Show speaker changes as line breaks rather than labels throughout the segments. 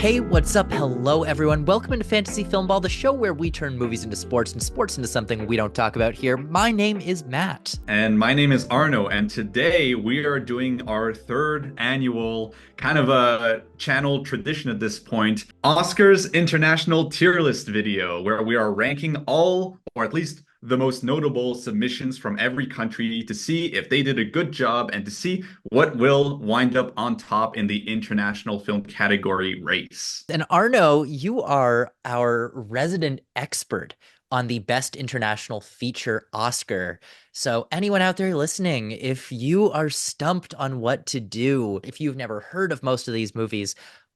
Hey, what's up? Hello, everyone. Welcome into Fantasy Filmball, the show where we turn movies into sports and sports into something we don't talk about here. My name is Matt.
And my name is Arnaud, and today we are doing our third annual kind of a channel tradition at this point, Oscars International Tier List video, where we are ranking all, or at least the most notable submissions from every country to see if they did a good job and to see what will wind up on top in the international film category race.
And Arnaud, you are our resident expert on the Best International Feature Oscar. So, anyone out there listening, if you are stumped on what to do, if you've never heard of most of these movies,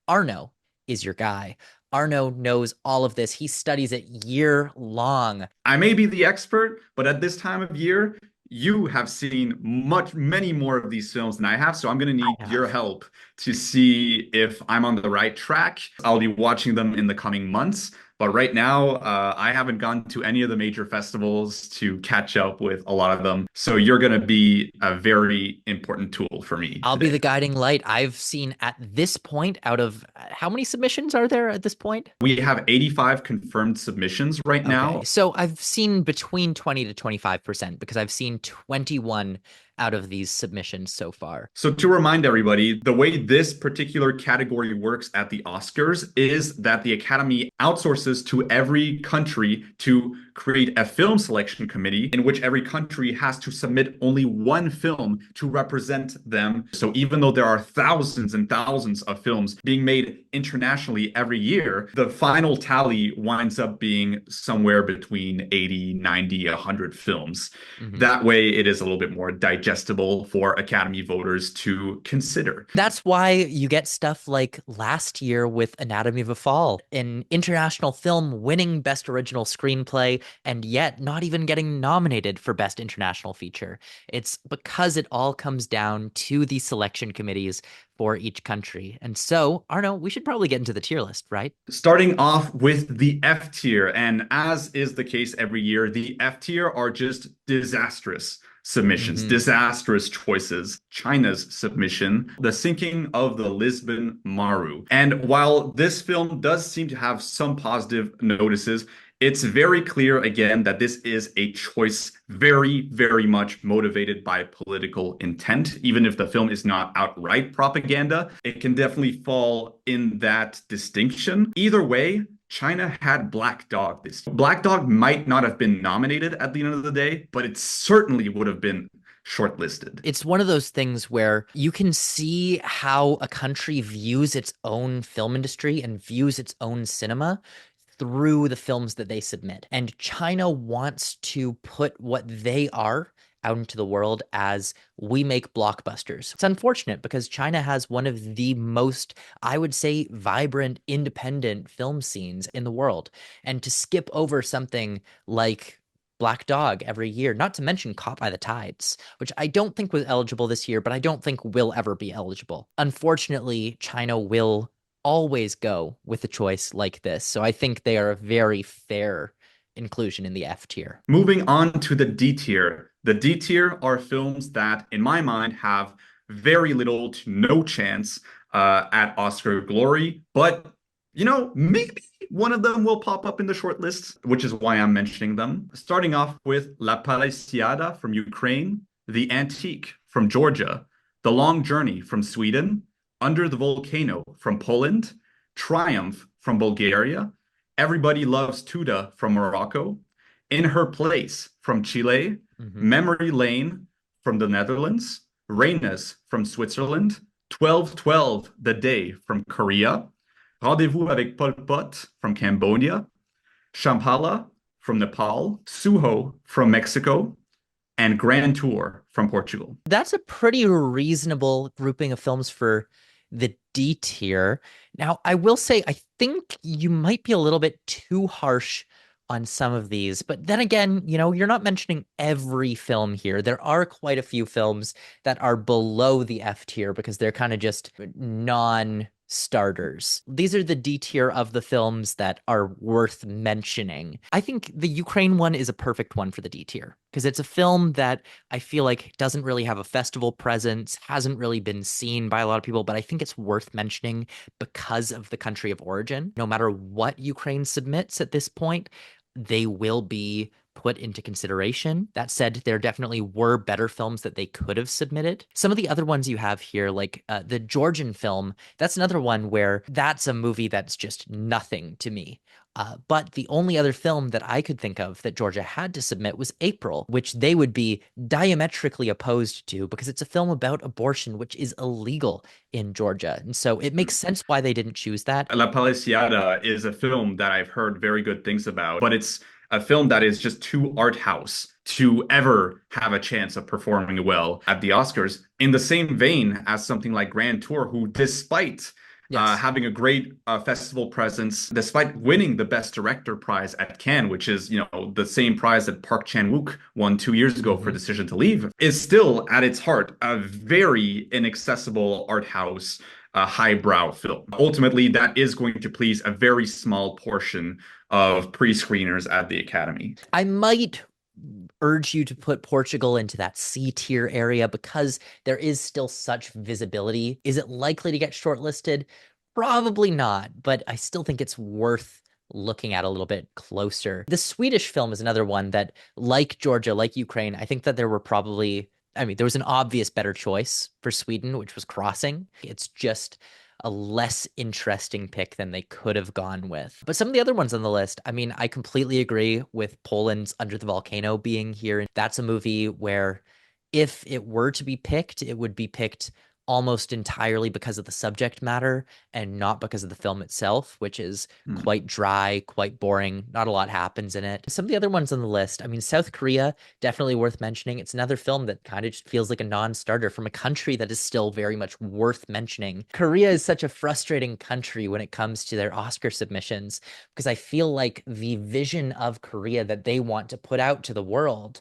Arnaud is your guy. Arnaud knows all of this. He studies it year long.
I may be the expert, but at this time of year, you have seen many more of these films than I have. So I'm going to need your help to see if I'm on the right track. I'll be watching them in the coming months. But right now, I haven't gone to any of the major festivals to catch up with a lot of them. So you're going to be a very important tool for me
I'll be
today.
the guiding light. I've seen at this point, out of how many submissions are there at this point?
We have 85 confirmed submissions right
Okay.
now.
So I've seen between 20 to 25% because I've seen 21 out of these submissions so far.
So to remind everybody, the way this particular category works at the Oscars is that the Academy outsources to every country to create a film selection committee in which every country has to submit only one film to represent them. So even though there are thousands and thousands of films being made internationally every year, the final tally winds up being somewhere between 80, 90, 100 films.
Mhm.
That way it is a little bit more digestible for Academy voters to consider.
That's why you get stuff like last year with Anatomy of a Fall, an international film winning Best Original Screenplay and yet not even getting nominated for Best International Feature. It's because it all comes down to the selection committees for each country. And so, Arno, we should probably get into the tier list, right?
Starting off with the F tier, and as is the case every year, the F tier are just disastrous submissions,
Mhm.
disastrous choices. China's submission, The Sinking of the Lisbon Maru. And while this film does seem to have some positive notices, it's very clear again that this is a choice very much motivated by political intent. Even if the film is not outright propaganda, it can definitely fall in that distinction. Either way, China had Black Dog this year. Black Dog might not have been nominated at the end of the day, but it certainly would have been shortlisted.
It's one of those things where you can see how a country views its own film industry and views its own cinema through the films that they submit. And China wants to put what they are out into the world as we make blockbusters. It's unfortunate because China has one of the most, I would say, vibrant, independent film scenes in the world. And to skip over something like Black Dog every year, not to mention Caught by the Tides, which I don't think was eligible this year, but I don't think will ever be eligible. Unfortunately, China will always go with a choice like this. So I think they are a very fair inclusion in the F tier.
Moving on to the D tier. The D tier are films that, in my mind, have very little to no chance at Oscar glory, but maybe one of them will pop up in the short list, which is why I'm mentioning them. Starting off with Lapaataa from Ukraine, The Antique from Georgia, The Long Journey from Sweden, Under the Volcano from Poland, Triumph from Bulgaria, Everybody Loves Tuda from Morocco, In Her Place from Chile,
Mhm.
Memory Lane from the Netherlands, Reynes from Switzerland, 1212 The Day from Korea, Rendezvous avec Pol Pot from Cambodia, Shambhala from Nepal, Suho from Mexico, and Grand Tour from Portugal.
That's a pretty reasonable grouping of films for the D tier. Now, I will say, I think you might be a little bit too harsh on some of these, but then again, you're not mentioning every film here. There are quite a few films that are below the F tier because they're kind of just non non-starters. These are the D tier of the films that are worth mentioning. I think the Ukraine one is a perfect one for the D tier because it's a film that I feel like doesn't really have a festival presence, hasn't really been seen by a lot of people, but I think it's worth mentioning because of the country of origin. No matter what Ukraine submits at this point, they will be put into consideration. That said, there definitely were better films that they could have submitted. Some of the other ones you have here, like the Georgian film, that's another one where that's a movie that's just nothing to me. But the only other film that I could think of that Georgia had to submit was April, which they would be diametrically opposed to because it's a film about abortion, which is illegal in Georgia. And so it makes sense why they didn't choose that.
La Paliciada is a film that I've heard very good things about, but it's a film that is just too art house to ever have a chance of performing well at the Oscars. In the same vein as something like Grand Tour, who, despite
Yes.
having a great festival presence, despite winning the Best Director prize at Cannes, which is, the same prize that Park Chan-wook won 2 years ago for
Mhm.
Decision to Leave, is still at its heart a very inaccessible art house highbrow film. Ultimately, that is going to please a very small portion of pre-screeners at the Academy.
I might urge you to put Portugal into that C tier area because there is still such visibility. Is it likely to get shortlisted? Probably not, but I still think it's worth looking at a little bit closer. The Swedish film is another one that, like Georgia, like Ukraine, I think that there were probably, I mean, there was an obvious better choice for Sweden, which was Crossing. It's just a less interesting pick than they could have gone with. But some of the other ones on the list, I mean, I completely agree with Poland's Under the Volcano being here. That's a movie where if it were to be picked, it would be picked almost entirely because of the subject matter and not because of the film itself, which is
Hmm.
quite dry, quite boring. Not a lot happens in it. Some of the other ones on the list, I mean, South Korea, definitely worth mentioning. It's another film that kind of just feels like a non-starter from a country that is still very much worth mentioning. Korea is such a frustrating country when it comes to their Oscar submissions because I feel like the vision of Korea that they want to put out to the world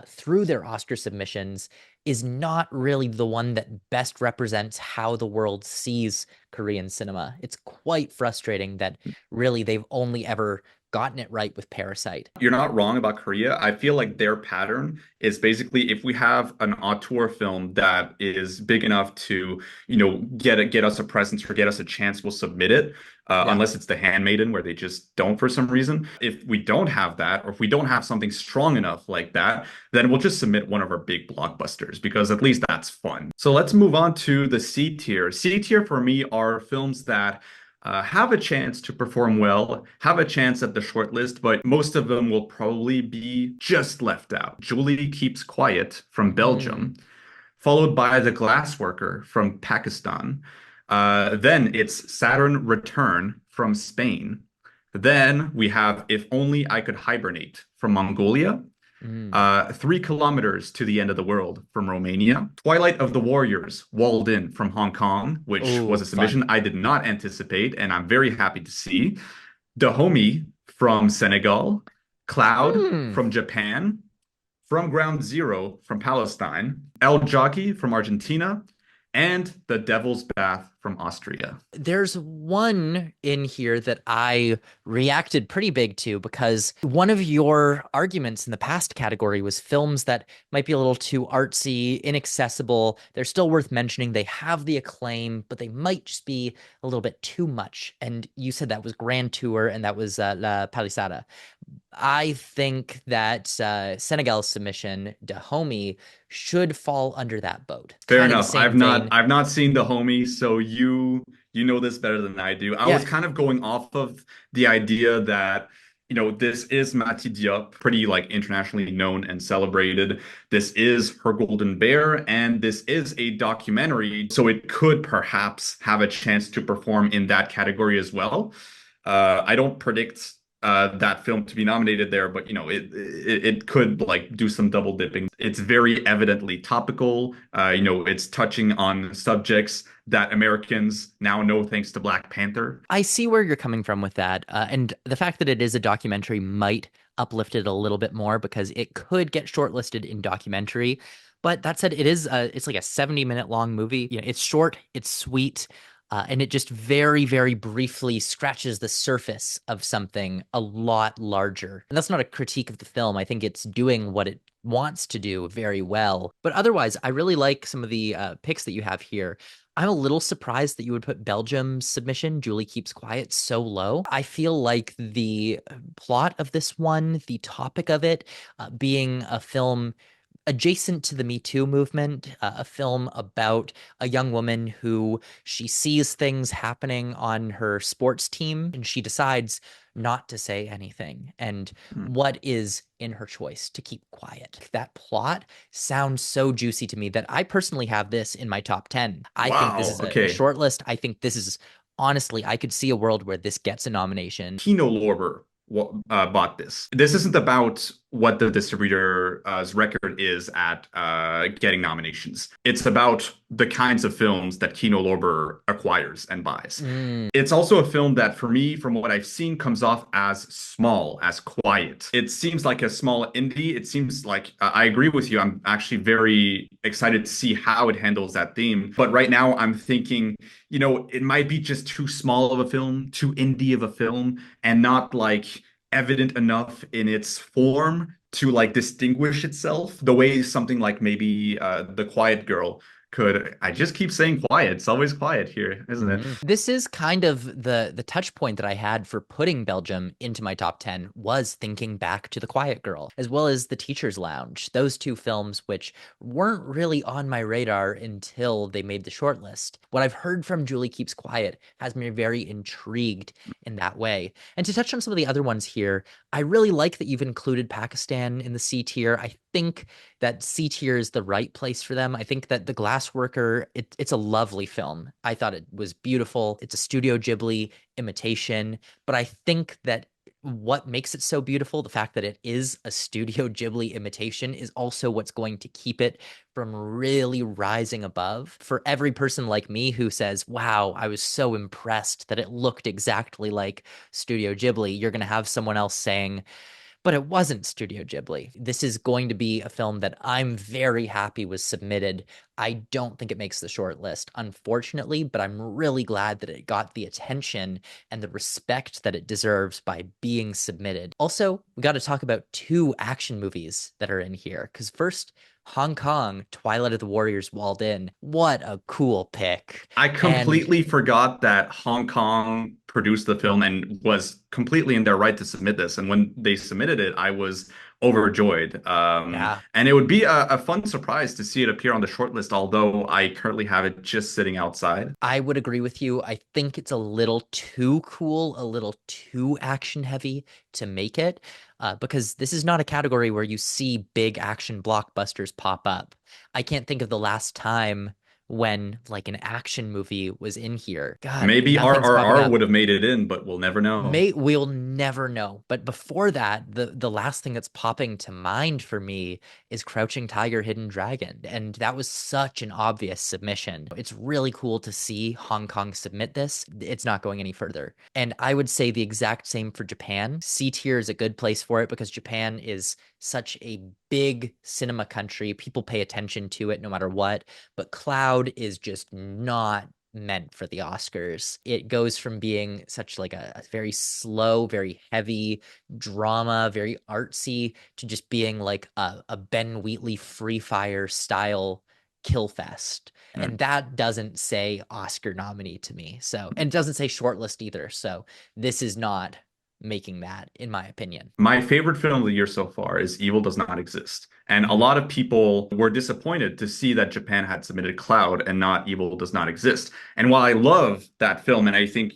through their Oscar submissions is not really the one that best represents how the world sees Korean cinema. It's quite frustrating that really they've only ever gotten it right with Parasite.
You're not wrong about Korea. I feel like their pattern is basically if we have an auteur film that is big enough to, get us a presence or get us a chance, we'll submit it.
Yeah.
Unless it's The Handmaiden, where they just don't for some reason. If we don't have that, or if we don't have something strong enough like that, then we'll just submit one of our big blockbusters because at least that's fun. So let's move on to the C tier. C tier for me are films that have a chance to perform well, have a chance at the shortlist, but most of them will probably be just left out. Julie Keeps Quiet from
Mm.
Belgium, followed by The Glassworker from Pakistan. Then it's Saturn Return from Spain. Then we have If Only I Could Hibernate from Mongolia.
Mm.
3 Kilometers to the End of the World from Romania. Twilight of the Warriors, Walled In from Hong Kong, which was
Oh,
a
fun.
submission I did not anticipate, and I'm very happy to see. Dahomey from Senegal. Cloud
Hmm.
from Japan. From Ground Zero from Palestine. El Jockey from Argentina. And The Devil's Bath from Austria.
There's one in here that I reacted pretty big to because one of your arguments in the past category was films that might be a little too artsy, inaccessible. They're still worth mentioning. They have the acclaim, but they might just be a little bit too much. And you said that was Grand Tour and that was La Palisada. I think that Senegal's submission, Dahomey, should fall under that boat.
Fair
Kind of the
enough.
same vein.
I've not seen the homie, so you know this better than I do. I
Yeah,
was kind of going off of the idea that, this is Mati Diop, pretty like internationally known and celebrated. This is her Golden Bear, and this is a documentary, so it could perhaps have a chance to perform in that category as well. I don't predict that film to be nominated there, but it could like do some double dipping. It's very evidently topical. It's touching on subjects that Americans now know thanks to Black Panther.
I see where you're coming from with that. And the fact that it is a documentary might uplift it a little bit more because it could get shortlisted in documentary. But that said, it's like a 70-minute long movie. It's short, it's sweet. And it just very, very briefly scratches the surface of something a lot larger. And that's not a critique of the film. I think it's doing what it wants to do very well. But otherwise, I really like some of the picks that you have here. I'm a little surprised that you would put Belgium's submission, Julie Keeps Quiet, so low. I feel like the plot of this one, the topic of it, being a film adjacent to the Me Too movement, a film about a young woman who she sees things happening on her sports team and she decides not to say anything. And
Hmm.
what is in her choice to keep quiet? That plot sounds so juicy to me that I personally have this in my top 10. I think this
Wow.
is a
Okay.
short list. I think this is honestly, I could see a world where this gets a nomination.
Kino Lorber bought this. This isn't about what the distributor's record is at getting nominations. It's about the kinds of films that Kino Lorber acquires and buys.
Mm,
It's also a film that, for me, from what I've seen, comes off as small, as quiet. It seems like a small indie. It seems like I agree with you. I'm actually very excited to see how it handles that theme. But right now, I'm thinking, it might be just too small of a film, too indie of a film, and not like evident enough in its form to like distinguish itself the way something like maybe The Quiet Girl could. I just keep saying quiet. It's always quiet here, isn't it?
This is kind of the touch point that I had for putting Belgium into my top 10 was thinking back to The Quiet Girl, as well as The Teacher's Lounge. Those two films which weren't really on my radar until they made the shortlist. What I've heard from Julie Keeps Quiet has me very intrigued in that way. And to touch on some of the other ones here, I really like that you've included Pakistan in the C tier. I think that C tier is the right place for them. I think that The Glass Worker, it's a lovely film. I thought it was beautiful. It's a Studio Ghibli imitation, but I think that what makes it so beautiful, the fact that it is a Studio Ghibli imitation, is also what's going to keep it from really rising above. For every person like me who says, wow, I was so impressed that it looked exactly like Studio Ghibli, you're going to have someone else saying, but it wasn't Studio Ghibli. This is going to be a film that I'm very happy was submitted. I don't think it makes the short list, unfortunately, but I'm really glad that it got the attention and the respect that it deserves by being submitted. Also, we got to talk about two action movies that are in here. Because first, Hong Kong, Twilight of the Warriors Walled In. What a cool pick.
I
And
completely forgot that Hong Kong produced the film and was completely in their right to submit this. And when they submitted it, I was overjoyed.
yeah,
And it would be a fun surprise to see it appear on the shortlist, although I currently have it just sitting outside.
I would agree with you. I think it's a little too cool, a little too action heavy to make it, because this is not a category where you see big action blockbusters pop up. I can't think of the last time when like an action movie was in here. God,
Maybe
nothing's popping
RRR
up.
would have made it in, but we'll never know.
We'll never know. But before that, the last thing that's popping to mind for me is Crouching Tiger, Hidden Dragon. And that was such an obvious submission. It's really cool to see Hong Kong submit this. It's not going any further. And I would say the exact same for Japan. C tier is a good place for it because Japan is such a big cinema country. People pay attention to it no matter what. But Cloud is just not meant for the Oscars. It goes from being such like a very slow, very heavy drama, very artsy, to just being like a Ben Wheatley Free Fire style kill fest.
Hmm.
And that doesn't say Oscar nominee to me. So, and it doesn't say shortlist either. So this is not making that, in my opinion.
My favorite film of the year so far is Evil Does Not Exist. And a lot of people were disappointed to see that Japan had submitted Cloud and not Evil Does Not Exist. And while I love that film, and I think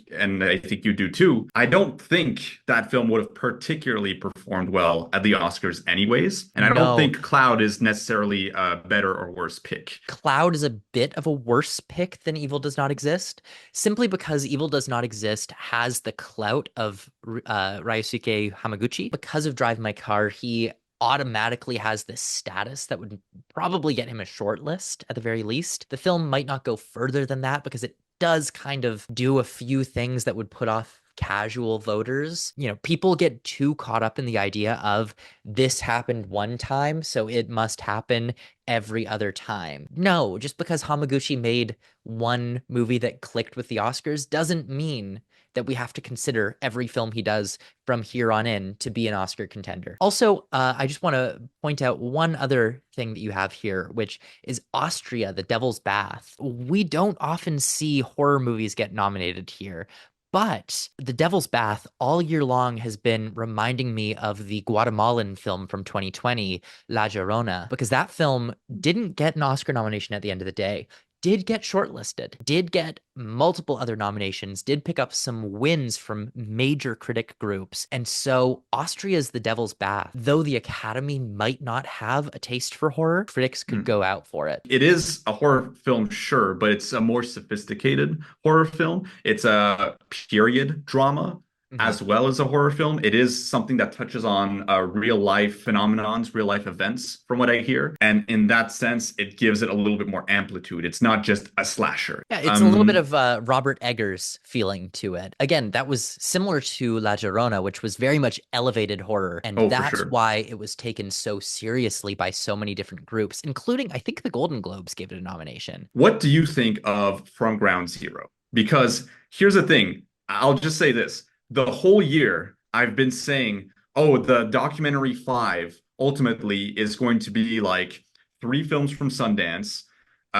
you do too, I don't think that film would have particularly performed well at the Oscars anyways. And I don't
No,
think Cloud is necessarily a better or worse pick.
Cloud is a bit of a worse pick than Evil Does Not Exist, simply because Evil Does Not Exist has the clout of Ryosuke Hamaguchi. Because of Drive My Car, he automatically has this status that would probably get him a short list at the very least. The film might not go further than that because it does kind of do a few things that would put off casual voters. People get too caught up in the idea of this happened one time, so it must happen every other time. No, just because Hamaguchi made one movie that clicked with the Oscars doesn't mean that we have to consider every film he does from here on in to be an Oscar contender. Also, I just want to point out one other thing that you have here, which is Austria, The Devil's Bath. We don't often see horror movies get nominated here. But The Devil's Bath all year long has been reminding me of the Guatemalan film from 2020, La Llorona, because that film didn't get an Oscar nomination at the end of the day, did get shortlisted, did get multiple other nominations, did pick up some wins from major critic groups. And so Austria's The Devil's Bath, though the Academy might not have a taste for horror, critics could go out for it.
It is a horror film, sure, but it's a more sophisticated horror film. It's a period drama
Mhm.
as well as a horror film. It is something that touches on real life phenomenons, real life events, from what I hear. And in that sense, it gives it a little bit more amplitude. It's not just a slasher.
Yeah, it's a little bit of Robert Eggers feeling to it. Again, that was similar to La Llorona, which was very much elevated horror, and
Oh, for
that's
sure.
why it was taken so seriously by so many different groups, including, I think, the Golden Globes gave it a nomination.
What do you think of From Ground Zero? Because here's the thing, I'll just say this. The whole year, I've been saying, oh, the documentary five ultimately is going to be like three films from Sundance,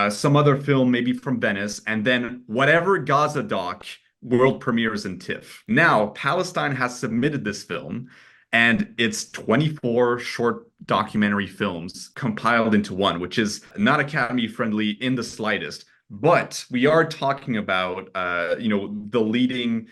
some other film maybe from Venice, and then whatever Gaza doc world premieres in TIFF. Now, Palestine has submitted this film, and it's 24 short documentary films compiled into one, which is not Academy friendly in the slightest. But we are talking about, the leading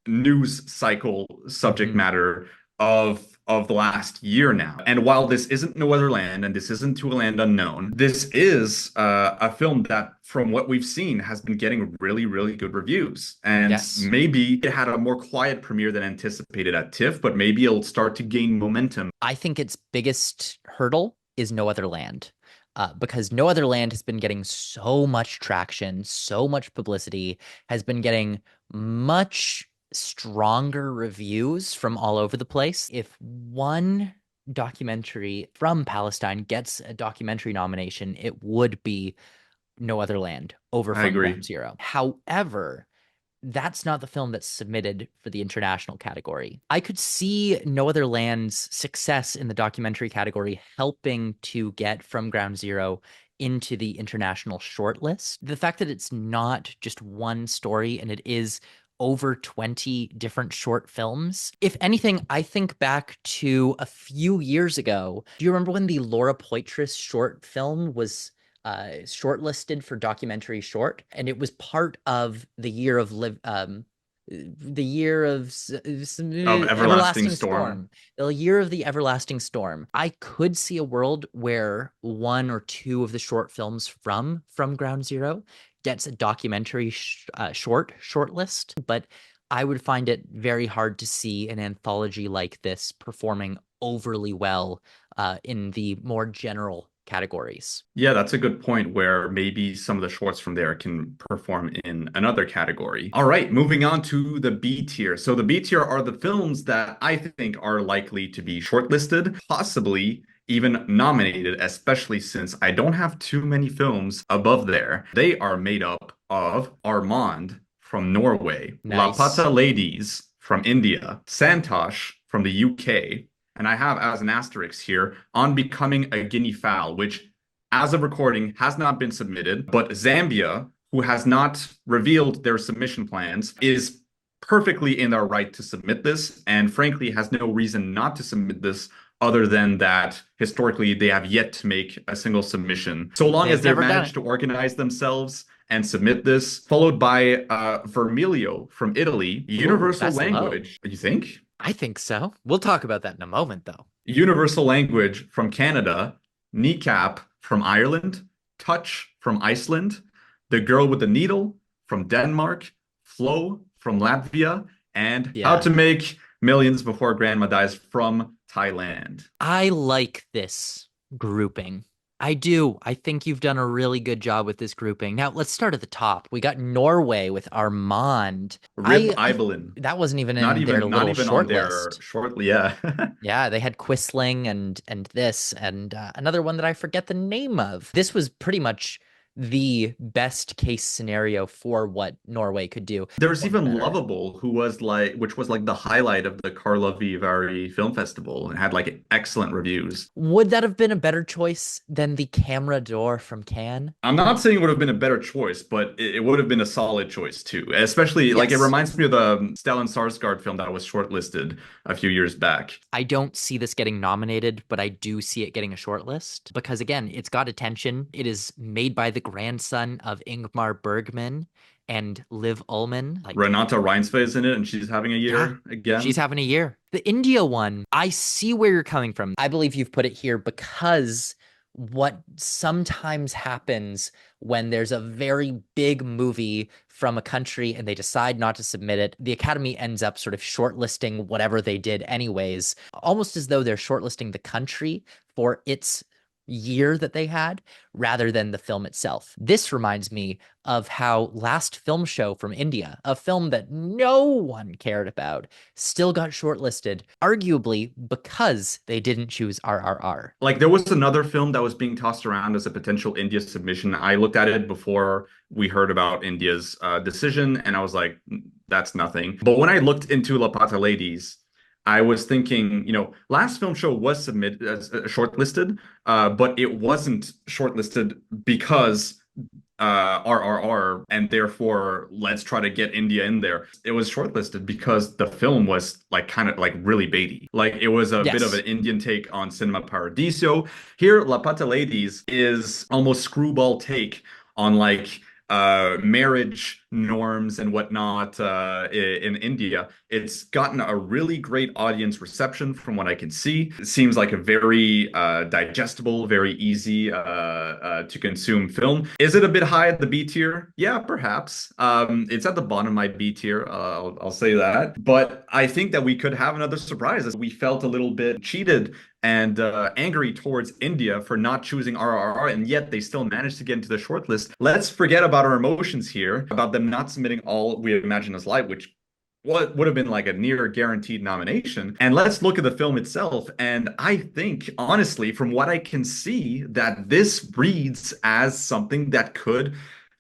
news cycle subject
Mhm.
matter of the last year now. And while this isn't No Other Land and this isn't To a Land Unknown, this is a film that, from what we've seen, has been getting really, really good reviews. And
Yes.
maybe it had a more quiet premiere than anticipated at TIFF, but maybe it'll start to gain momentum.
I think its biggest hurdle is No Other Land. Because No Other Land has been getting so much traction, so much publicity, has been getting much stronger reviews from all over the place. If one documentary from Palestine gets a documentary nomination, it would be No Other Land over
I
From Ground
agree.
Zero. However, that's not the film that's submitted for the international category. I could see No Other Land's success in the documentary category helping to get From Ground Zero into the international shortlist. The fact that it's not just one story and it is over 20 different short films. If anything, I think back to a few years ago. Do you remember when the Laura Poitras short film was shortlisted for documentary short, and it was part of the year of
Of Everlasting
Everlasting
Storm.
Storm, the year of the Everlasting Storm. I could see a world where one or two of the short films from Ground Zero gets a documentary shortlist, but I would find it very hard to see an anthology like this performing overly well in the more general categories.
Yeah, that's a good point where maybe some of the shorts from there can perform in another category. All right, moving on to the B tier. So the B tier are the films that I think are likely to be shortlisted, possibly even nominated, especially since I don't have too many films above there. They are made up of Armand from Norway,
Nice.
Lapaataa Ladies from India, Santosh from the UK, and I have as an asterisk here on Becoming a Guinea Fowl, which, as of recording, has not been submitted. But Zambia, who has not revealed their submission plans, is perfectly in their right to submit this, and frankly has no reason not to submit this other than that historically they have yet to make a single submission. So long as
They've
they've
never done
managed
it.
to organize themselves and submit this, followed by Vermiglio from Italy,
Ooh,
Universal
that's low.
Language. You think?
I think so. We'll talk about that in a moment, though.
Universal Language from Canada, Kneecap from Ireland, Touch from Iceland, The Girl with the Needle from Denmark, Flow from Latvia, and How
Yeah.
to Make Millions Before Grandma Dies from Thailand.
I like this grouping. I do. I think you've done a really good job with this grouping. Now, let's start at the top. We got Norway with Armand.
Rib
I
Ibelin.
That wasn't even
Not
in their
even not
little
even on
short
there
list.
shortly, yeah.
Yeah, they had Quisling and this and another one that I forget the name of. This was pretty much the best case scenario for what Norway could do.
There's
One's
even
better.
Lovable, which was like the highlight of the Karlovy Vary Film Festival and had like excellent reviews.
Would that have been a better choice than the Camera d'Or from Cannes?
I'm not saying it would have been a better choice, but it would have been a solid choice too. Especially like it
Yes.
reminds me of the Stellan Skarsgård film that was shortlisted a few years back.
I don't see this getting nominated, but I do see it getting a shortlist because again, it's got attention. It is made by the grandson of Ingmar Bergman and Liv Ullmann. Like,
Renata Reinsve is in it, and she's having a
yeah,
year
she's
again.
having a year. The India one, I see where you're coming from. I believe you've put it here because what sometimes happens when there's a very big movie from a country and they decide not to submit it, the Academy ends up sort of shortlisting whatever they did anyways, almost as though they're shortlisting the country for its year that they had rather than the film itself. This reminds me of how Last Film Show from India, a film that no one cared about, still got shortlisted, arguably because they didn't choose RRR.
Like there was another film that was being tossed around as a potential India submission. I looked at it before we heard about India's decision, and I was like, that's nothing. But when I looked into Lapaataa Ladies, I was thinking, Last Film Show was submitted as shortlisted, but it wasn't shortlisted because RRR, and therefore let's try to get India in there. It was shortlisted because the film was like kind of like really baity. Like it was a bit of
Yes.
an Indian take on Cinema Paradiso. Here, La Pata Ladies is almost screwball take on like marriage norms and whatnot in India. It's gotten a really great audience reception from what I can see. It seems like a very digestible, very easy to consume film. Is it a bit high at the B tier? Yeah, perhaps. It's at the bottom of my B tier. I'll say that. But I think that we could have another surprise. We felt a little bit cheated and angry towards India for not choosing RRR, and yet they still managed to get into the shortlist. Let's forget about our emotions here, about them not submitting All We Imagine Is Light, which what would have been like a near guaranteed nomination. And let's look at the film itself. And I think, honestly, from what I can see, that this reads as something that could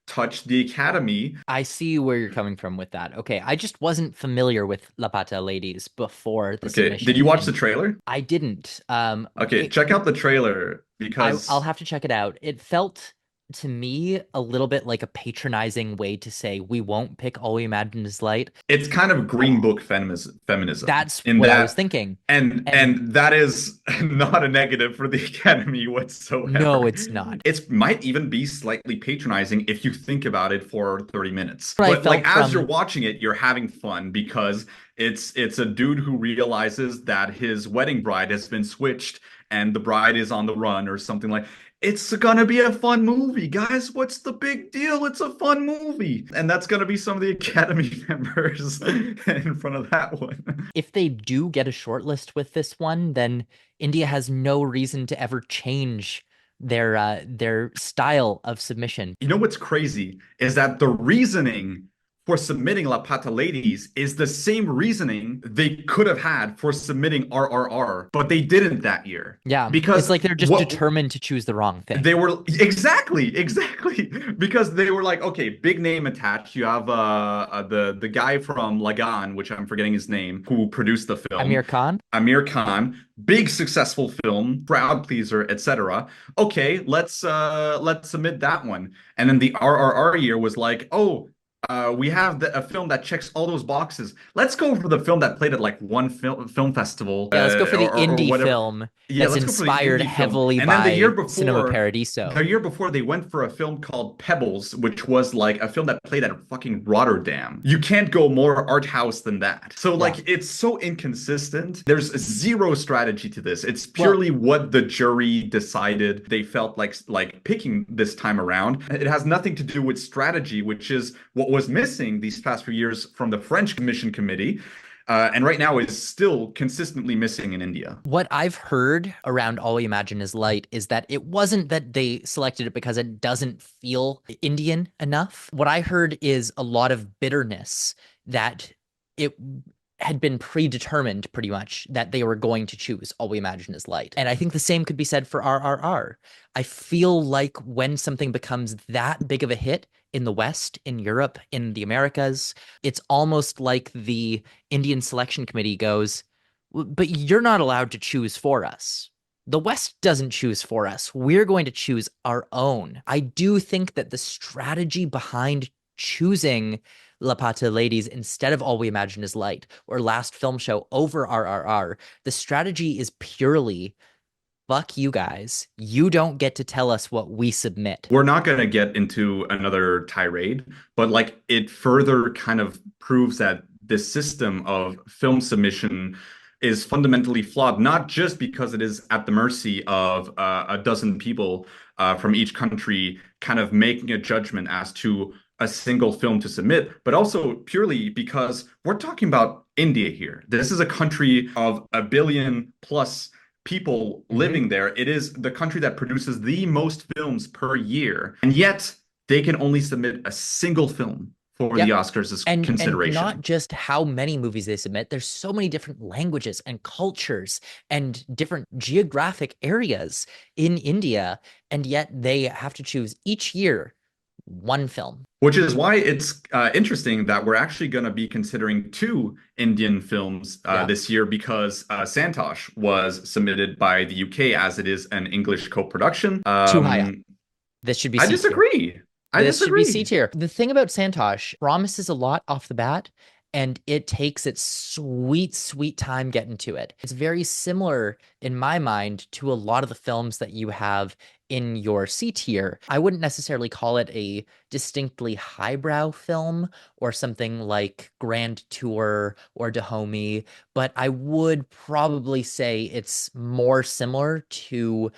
touch the Academy.
I see where you're coming from with that. Okay, I just wasn't familiar with Lapata Ladies before the
Okay, did you
submission,
watch the
and
trailer?
I didn't.
Okay, check out the trailer
I'll
because
have to check it out. It felt to me a little bit like a patronizing way to say we won't pick All We Imagine Is Light.
it's kind of Green Book feminism
That's
in
what I was
that,
thinking.
and
And
and that is not a negative for the Academy
no,
whatsoever.
it's not.
It might even be slightly patronizing if you think about it for 30 minutes.
What I
But like
felt
as you're
from
watching it, you're having fun because it's a dude who realizes that his wedding bride has been switched and the bride is on the run or something like. It's gonna be a fun movie, guys. What's the big deal? It's a fun movie. And that's gonna be some of the Academy members in front of that one.
if they do get a shortlist with this one, then India has no reason to ever change their style of submission.
You know what's crazy is that the reasoning for submitting La Pata Ladies is the same reasoning they could have had for submitting RRR, but they didn't that year.
Yeah, it's
Because
like they're just
what
determined to choose the wrong thing.
they were exactly because they were like, okay, big name attached. You have the guy from Lagan, which I'm forgetting his name, who produced the film,
Amir Khan?
Amir Khan, big successful film, crowd pleaser, etc. Okay, let's submit that one. And then the RRR year was like, oh, we have a film that checks all those boxes. Let's go for the film that played at like one film festival
Yeah, let's go for the
or
indie
whatever.
film
Yeah,
that's
let's go for the
inspired
indie film.
heavily
And then
by Cinema Paradiso.
the year before, they went for a film called Pebbles, which was like a film that played at fucking Rotterdam. You can't go more art house than that. So
Yeah.
like, it's so inconsistent. There's zero strategy to this. It's
Well,
purely what the jury decided they felt like picking this time around. It has nothing to do with strategy, which is what was missing these past few years from the French Commission Committee. and right now is still consistently missing in India.
What I've heard around All We Imagine Is Light is that it wasn't that they selected it because it doesn't feel Indian enough. What I heard is a lot of bitterness that it had been predetermined pretty much that they were going to choose All We Imagine Is Light. And I think the same could be said for RRR. I feel like when something becomes that big of a hit in the West, in Europe, in the Americas, it's almost like the Indian selection committee goes, but you're not allowed to choose for us. The West doesn't choose for us. We're going to choose our own. I do think that the strategy behind choosing Lapaataa Ladies instead of All We Imagine Is Light or Last Film Show over RRR, the strategy is purely fuck you guys. You don't get to tell us what we submit.
We're not going to get into another tirade, but like it further kind of proves that this system of film submission is fundamentally flawed, not just because it is at the mercy of a dozen people from each country kind of making a judgment as to a single film to submit, but also purely because we're talking about India here. This is a country of a billion plus people living there. It is the country that produces the most films per year, and yet they can only submit a single film for the
Yep.
Oscars as
And not
consideration.
just how many movies they submit, there's so many different languages and cultures and different geographic areas in India, and yet they have to choose each year one film.
Which is why it's interesting that we're actually going to be considering two Indian films
Yeah.
this year because Santosh was submitted by the UK as it is an English co-production.
Too high up. This should be
I
C tier.
disagree. I
This should be C
disagree.
tier. The thing about Santosh promises a lot off the bat, and it takes its sweet, sweet time getting to it. It's very similar, in my mind, to a lot of the films that you have in your C tier. I wouldn't necessarily call it a distinctly highbrow film or something like Grand Tour or Dahomey, but I would probably say it's more similar to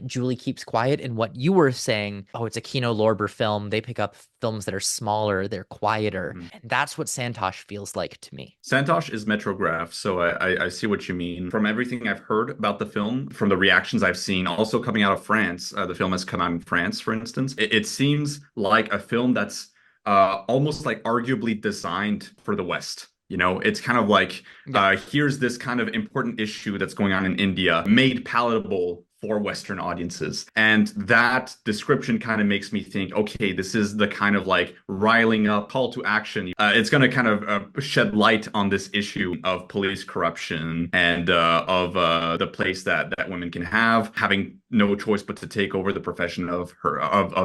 Julie Keeps Quiet in what you were saying. Oh, it's a Kino Lorber film. They pick up films that are smaller, they're quieter.
Mhm.
And that's what Santosh feels like to me.
Santosh is Metrograph, so I see what you mean. From everything I've heard about the film, from the reactions I've seen, also coming out of France, the film has come out in France, for instance. It seems like a film that's almost like arguably designed for the West. You know, it's kind of like
Yeah.
here's this kind of important issue that's going on in India, made palatable for Western audiences. And that description kind of makes me think, okay, this is the kind of like riling up call to action. It's going to kind of shed light on this issue of police corruption and of the place that women can have, having no choice but to take over the profession of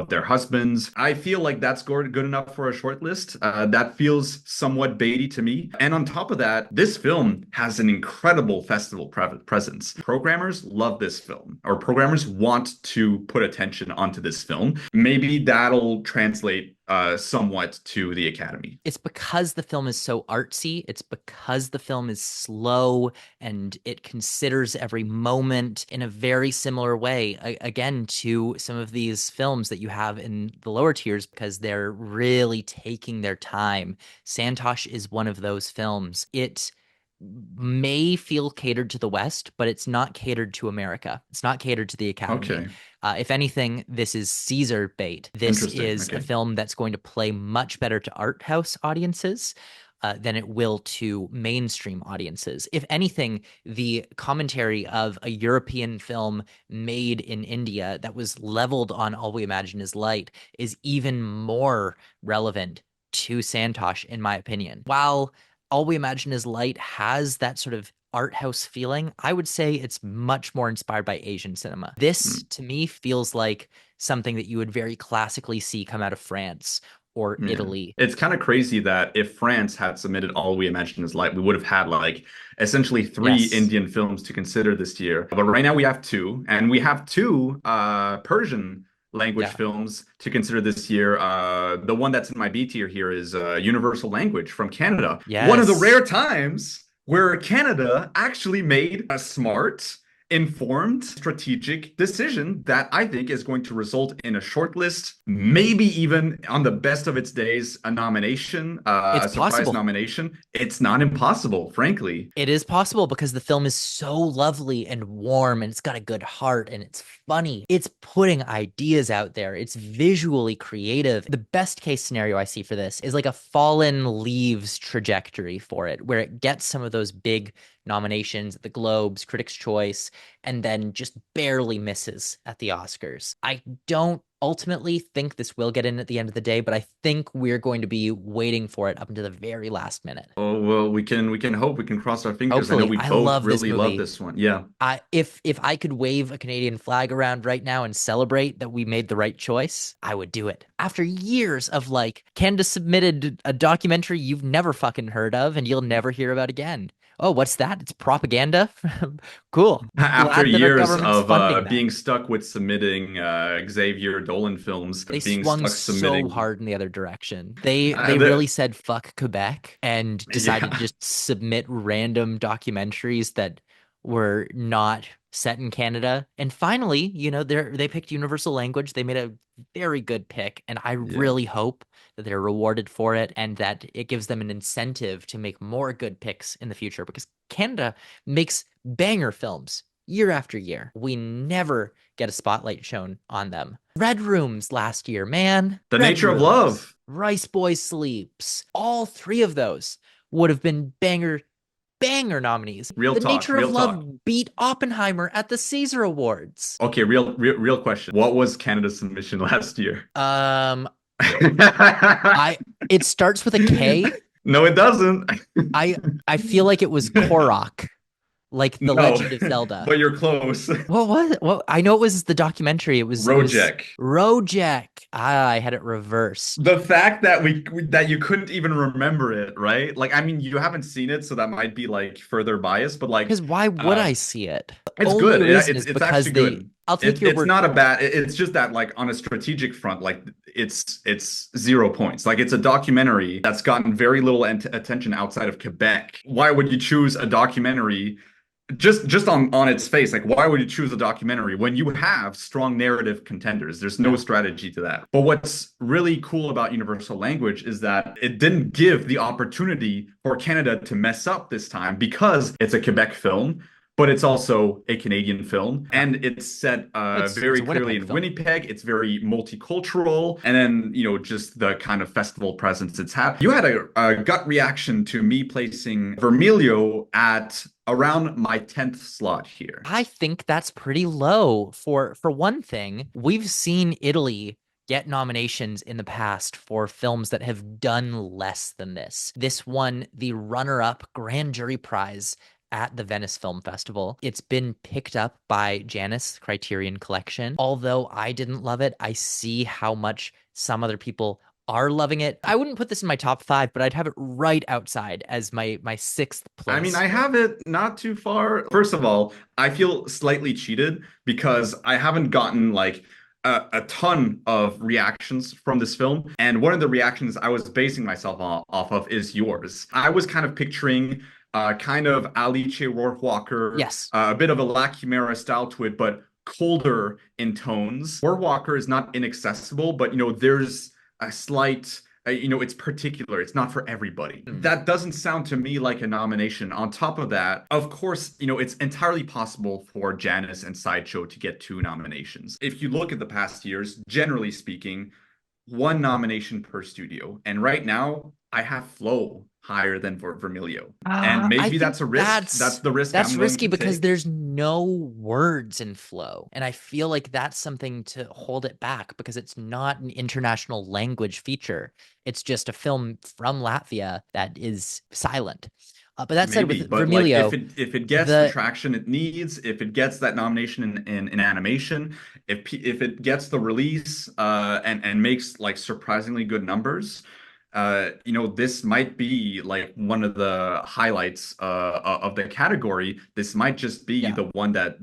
their husbands. I feel like that's good enough for a short list. That feels somewhat baity to me. And on top of that, this film has an incredible festival presence. Programmers love this film, or programmers want to put attention onto this film. Maybe that'll translate somewhat to the Academy.
It's because the film is so artsy. It's because the film is slow and it considers every moment in a very similar way, again, to some of these films that you have in the lower tiers because they're really taking their time. Santosh is one of those films. It may feel catered to the West, but it's not catered to America. It's not catered to the Academy.
Okay,
If anything, this is Caesar bait. This
interesting.
is a
Okay.
film that's going to play much better to art house audiences than it will to mainstream audiences. If anything, the commentary of a European film made in India that was leveled on All We Imagine Is Light is even more relevant to Santosh, in my opinion. While All We Imagine Is Light has that sort of art house feeling, I would say it's much more inspired by Asian cinema. This,
Mm,
to me, feels like something that you would very classically see come out of France or
yeah.
Italy.
It's kind of crazy that if France had submitted All We Imagine Is Light, we would have had like essentially three
Yes.
Indian films to consider this year. But right now we have two, and we have two Persian language
Yeah.
films to consider this year. The one that's in my B tier here is Universal Language from Canada. One of the
Yes.
rare times where Canada actually made a smart informed, strategic decision that I think is going to result in a shortlist, maybe even on the best of its days, a nomination,
It's
a surprise
possible.
nomination. It's not impossible, frankly.
It is possible because the film is so lovely and warm and it's got a good heart and it's funny. It's putting ideas out there. It's visually creative. The best case scenario I see for this is like a Fallen Leaves trajectory for it, where it gets some of those big nominations at the Globes, Critics' Choice, and then just barely misses at the Oscars. I don't ultimately think this will get in at the end of the day, but I think we're going to be waiting for it up until the very last minute.
Oh, well, we can hope, we can cross our fingers. I know
Hopefully,
we
I
both
love this
really love
movie.
this one. Yeah.
If I could wave a Canadian flag around right now and celebrate that we made the right choice, I would do it. After years of like Canada submitted a documentary you've never fucking heard of and you'll never hear about again. Oh, what's that? It's propaganda? Cool.
After
Glad that our
years
government's
of
funding that.
being stuck with submitting Xavier Dolan films,
They
being
swung
stuck
so
submitting
hard in the other direction. They
the
really said fuck Quebec and decided to
yeah.
just submit random documentaries that were not set in Canada. And finally, they picked universal language. They made a very good pick, and I
Yeah.
really hope that they're rewarded for it and that it gives them an incentive to make more good picks in the future because Canada makes banger films year after year. We never get a spotlight shown on them. Red Rooms last year, man.
The
Red
Nature of
Rooms.
Love.
Rice Boy Sleeps. All three of those would have been banger nominees.
Real
The
talk,
Nature of
real talk.
Love beat Oppenheimer at the Caesar Awards.
Okay, real question. What was Canada's submission last year?
Um, I it starts with a K.
No, it doesn't.
I I feel like it was Korok, like The
No,
Legend of Zelda.
but you're close.
What was it? Well, I know it was the documentary. It was
Rojek.
Rojek. Ah, I had it reversed.
The fact that that you couldn't even remember it, right? Like, I mean, you haven't seen it, so that might be like further bias, but like,
Because why would
uh,
I see it? The
it's
only
good.
reason
It's
is
it's
because
actually
they.
good.
I'll take
It,
your
it's
word
not a
for it.
bad. It's just that like on a strategic front, like it's 0 points. Like it's a documentary that's gotten very little attention outside of Quebec. Why would you choose a documentary just on its face? Like, why would you choose a documentary when you have strong narrative contenders? There's no
Yeah.
strategy to that. But what's really cool about universal language is that it didn't give the opportunity for Canada to mess up this time because it's a Quebec film, but it's also a Canadian film,
Yeah.
and it's set
It's
very
a
clearly
Winnipeg
in
film.
Winnipeg. It's very multicultural, and then just the kind of festival presence it's had. You had a gut reaction to me placing Vermiglio at around my 10th slot here.
I think that's pretty low. For one thing, we've seen Italy get nominations in the past for films that have done less than this. This won the runner-up Grand Jury Prize at the Venice Film Festival. It's been picked up by Janus Criterion Collection. Although I didn't love it, I see how much some other people are loving it. I wouldn't put this in my top five, but I'd have it right outside as my sixth
I mean,
place
I
here.
have it not too far. First of all, I feel slightly cheated because I haven't gotten like a ton of reactions from this film. And one of the reactions I was basing myself off of is yours. I was kind of picturing kind of Alice Rohrwacher,
Yes.
a bit of a La Chimera style to it, but colder in tones. Rohrwacher is not inaccessible, but there's a slight it's particular. It's not for everybody.
Hmm.
That doesn't sound to me like a nomination. On top of that, of course, it's entirely possible for Janus and Sideshow to get two nominations. If you look at the past years, generally speaking, one nomination per studio. And right now, I have Flow higher than for Vermilio. And
I
maybe
think
that's a risk. That's
that's
the risk
that's
I'm going
risky
to
because
take.
there's no words in flow. And I feel like that's something to hold it back because it's not an international language feature. It's just a film from Latvia that is silent. But that said,
Maybe,
with
but like if
Vermilio,
it gets the
the
traction it needs, if it gets that nomination in animation, if it gets the release and makes like surprisingly good numbers, this might be like one of the highlights of the category. This might just be
Yeah.
the one that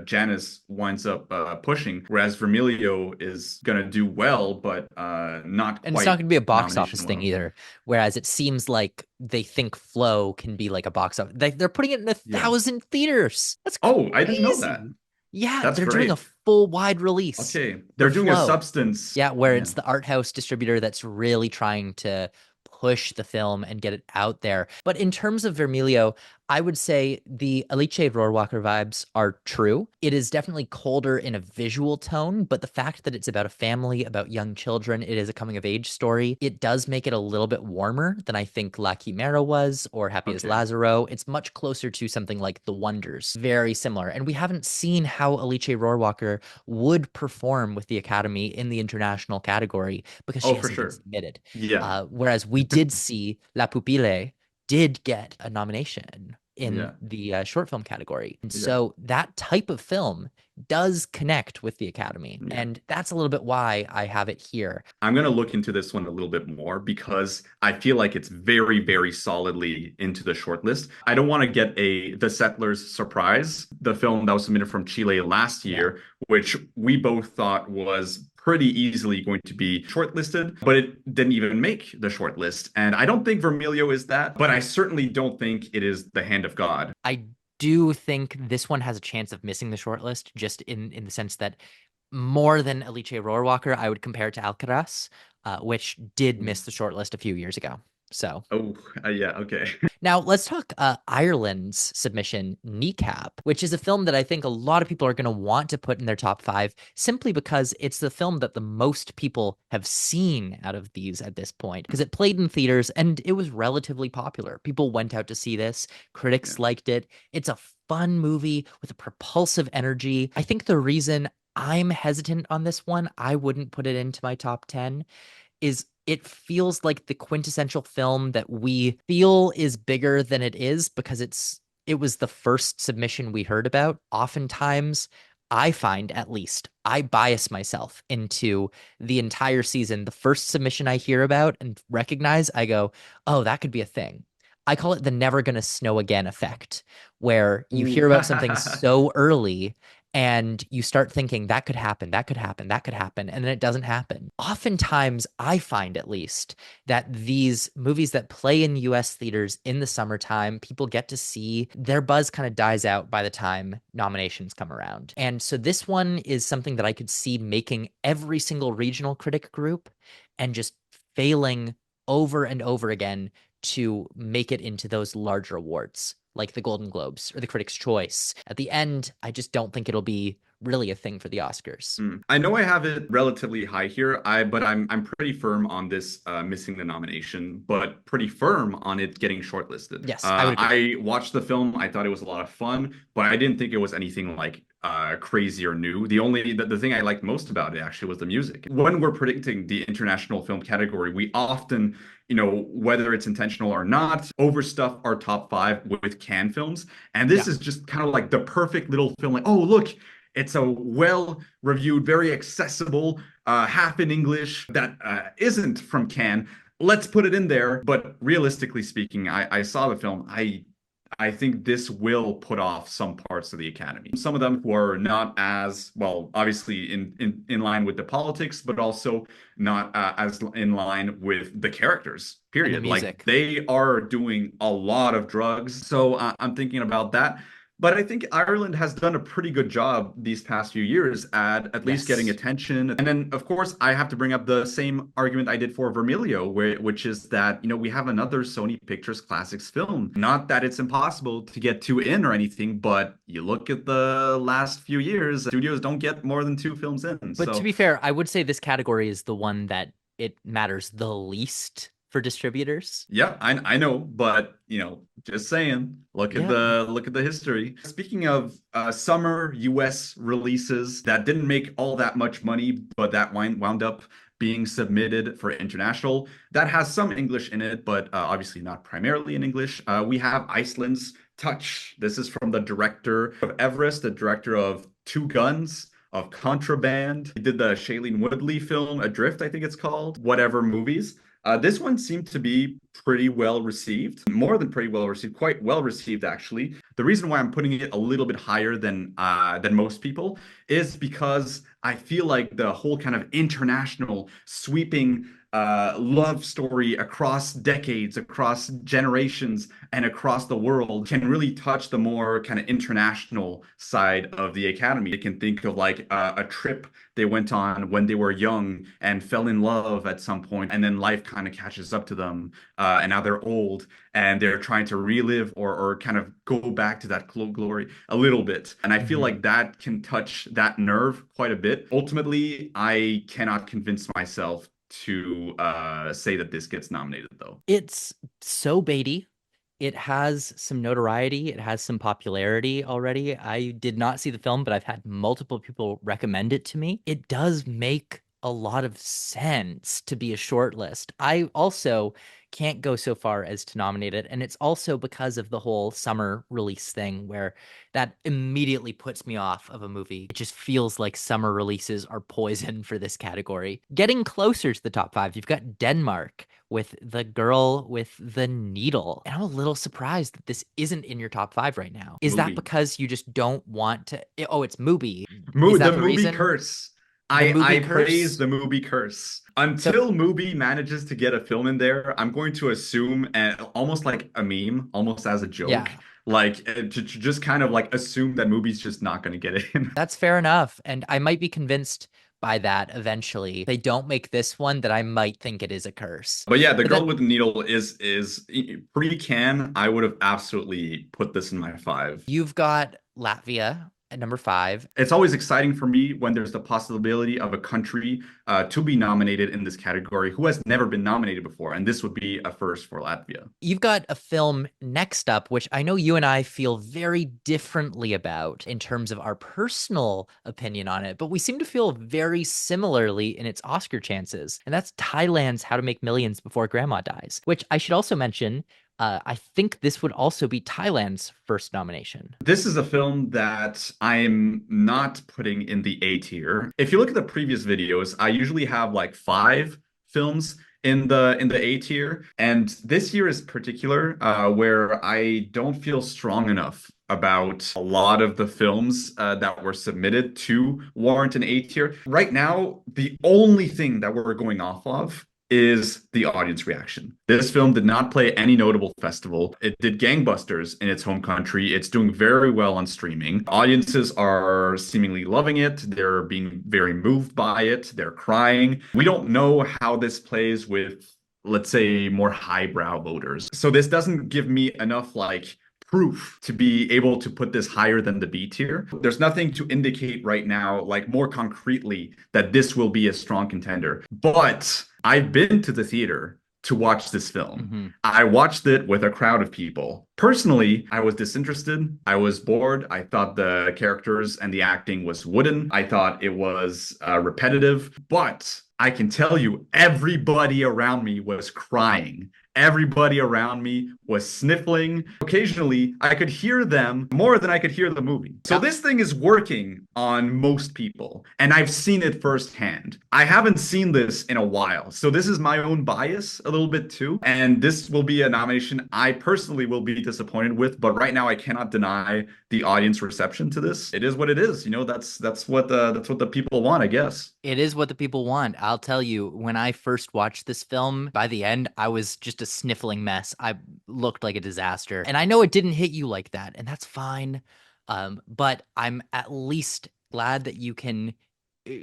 Janice winds up pushing, whereas Vermiglio is gonna do well, but not
And it's not
quite
going to be a box office
nomination
thing
well.
either. Whereas it seems like they think Flow can be like a box office. They're putting it in a
Yeah.
thousand theaters. That's
Oh, I didn't know that.
crazy. Yeah,
That's
they're doing a
great.
full wide release
Okay,
for
they're doing a
Flow.
substance.
Yeah, where
Yeah.
it's the art house distributor that's really trying to push the film and get it out there. But in terms of Vermilio, I would say the Alice Rohrwacher vibes are true. It is definitely colder in a visual tone, but the fact that it's about a family, about young children, it is a coming of age story. It does make it a little bit warmer than I think La Chimera was or Happy as
Okay.
Lazaro. It's much closer to something like The Wonders, very similar. And we haven't seen how Alice Rohrwacher would perform with the Academy in the international category because she
Oh, for
hasn't been
sure.
submitted.
Yeah.
Whereas we did see La Pupille did get a nomination in
Yeah.
the short film category. And
Yeah.
so that type of film does connect with the Academy.
Yeah.
And that's a little bit why I have it here.
I'm going to look into this one a little bit more because I feel like it's very, very solidly into the short list. I don't want to get The Settlers Surprise, the film that was submitted from Chile last
Yeah.
year, which we both thought was pretty easily going to be shortlisted, but it didn't even make the shortlist. And I don't think Vermilio is that, but I certainly don't think it is The Hand of God.
I do think this one has a chance of missing the shortlist, just in the sense that more than Alice Rohrwacher, I would compare it to Alcaraz, which did miss the shortlist a few years ago. So
Oh, yeah, okay.
now let's talk Ireland's submission, Kneecap, which is a film that I think a lot of people are going to want to put in their top five simply because it's the film that the most people have seen out of these at this point because it played in theaters and it was relatively popular. People went out to see this,
Yeah.
critics liked it. It's a fun movie with a propulsive energy. I think the reason I'm hesitant on this one, I wouldn't put it into my top 10 is it feels like the quintessential film that we feel is bigger than it is because it was the first submission we heard about. Oftentimes, I find at least I bias myself into the entire season. The first submission I hear about and recognize, I go, "Oh, that could be a thing." I call it the never gonna snow again effect, where you
Ooh.
hear about something so early and you start thinking that could happen, that could happen, that could happen, and then it doesn't happen. Oftentimes, I find at least that these movies that play in US theaters in the summertime, people get to see, their buzz kind of dies out by the time nominations come around. And so this one is something that I could see making every single regional critic group and just failing over and over again to make it into those larger awards like the Golden Globes or the Critics' Choice. At the end, I just don't think it'll be really a thing for the Oscars.
I know I have it relatively high here. But I'm pretty firm on this missing the nomination, but pretty firm on it getting shortlisted.
Yes, I would agree.
I watched the film. I thought it was a lot of fun, but I didn't think it was anything like crazy or new. The thing I liked most about it actually was the music. When we're predicting the international film category, we often, whether it's intentional or not, overstuff our top five with Cannes films. And
Yeah.
this is just kind of like the perfect little film. Like, oh, look, it's a well-reviewed, very accessible, half in English that isn't from Cannes. Let's put it in there. But realistically speaking, I saw the film. I think this will put off some parts of the Academy. Some of them who are not as well, obviously in line with the politics, but also not as in line with the characters.
And the
Period. Like
music.
they are doing a lot of drugs, so I'm thinking about that. But I think Ireland has done a pretty good job these past few years at least getting
Yes.
attention. And then, of course, I have to bring up the same argument I did for Vermilio, which is that, we have another Sony Pictures Classics film. Not that it's impossible to get two in or anything, but you look at the last few years, studios don't get more than two films in.
But to
So
be fair, I would say this category is the one that it matters the least for distributors.
yeah, I know, but just saying,
Yeah.
look at the history. Speaking of summer US releases that didn't make all that much money, but that wound up being submitted for international, that has some English in it, but obviously not primarily in English. We have Iceland's Touch. This is from the director of Everest, the director of Two Guns, of Contraband. He did the Shailene Woodley film Adrift, I think it's called. Whatever movies. This one seemed to be pretty well received, more than pretty well received, quite well received actually. The reason why I'm putting it a little bit higher than most people is because I feel like the whole kind of international sweeping love story across decades, across generations, and across the world can really touch the more kind of international side of the Academy. They can think of like a trip they went on when they were young and fell in love at some point, and then life kind of catches up to them, and now they're old and they're trying to relive or kind of go back to that glory a little bit. And I feel
Mhm.
like that can touch that nerve quite a bit. Ultimately, I cannot convince myself to say that this gets nominated, though.
It's so baity. It has some notoriety. It has some popularity already. I did not see the film, but I've had multiple people recommend it to me. It does make a lot of sense to be a short list. I also can't go so far as to nominate it. And it's also because of the whole summer release thing where that immediately puts me off of a movie. It just feels like summer releases are poison for this category. Getting closer to the top five, you've got Denmark with The Girl with the Needle. And I'm a little surprised that this isn't in your top five right now. Is that
Movie.
because you just don't want to? Oh, it's Mubi. Is that
The
the
movie
reason?
curse.
The
I
movie
praise
curse?
the movie curse.
So,
Until movie manages to get a film in there, I'm going to assume, and almost like a meme, almost as a joke,
yeah,
like to just kind of like assume that movie's just not going to get in.
that's fair enough. And I might be convinced by that eventually. If they don't make this one, that I might think it is a curse.
But yeah, The
But
Girl
then
with the Needle is pre-can. I would have absolutely put this in my five.
you've got Latvia at number five.
It's always exciting for me when there's the possibility of a country to be nominated in this category who has never been nominated before, and this would be a first for Latvia.
You've got a film next up, which I know you and I feel very differently about in terms of our personal opinion on it, but we seem to feel very similarly in its Oscar chances. And that's Thailand's How to Make Millions Before Grandma Dies, which I should also mention. I think this would also be Thailand's first nomination.
This is a film that I'm not putting in the A tier. If you look at the previous videos, I usually have like five films in the A tier, and this year is particular where I don't feel strong enough about a lot of the films that were submitted to warrant an A tier. Right now, the only thing that we're going off of is the audience reaction. This film did not play any notable festival. It did gangbusters in its home country. It's doing very well on streaming. Audiences are seemingly loving it. They're being very moved by it. They're crying. We don't know how this plays with, let's say, more highbrow voters. So this doesn't give me enough like proof to be able to put this higher than the B tier. There's nothing to indicate right now, like more concretely, that this will be a strong contender. But I've been to the theater to watch this film.
Mm-hmm.
I watched it with a crowd of people. Personally, I was disinterested. I was bored. I thought the characters and the acting was wooden. I thought it was repetitive. But I can tell you, everybody around me was crying. Everybody around me was sniffling. Occasionally, I could hear them more than I could hear the movie. So
Yeah.
this thing is working on most people, and I've seen it firsthand. I haven't seen this in a while, so this is my own bias a little bit too. And this will be a nomination I personally will be disappointed with, but right now I cannot deny the audience reception to this. It is what it is. You know, that's what the people want, I guess.
It is what the people want. I'll tell you, when I first watched this film, by the end, I was just a sniffling mess. I looked like a disaster. And I know it didn't hit you like that, and that's fine. But I'm at least glad that you can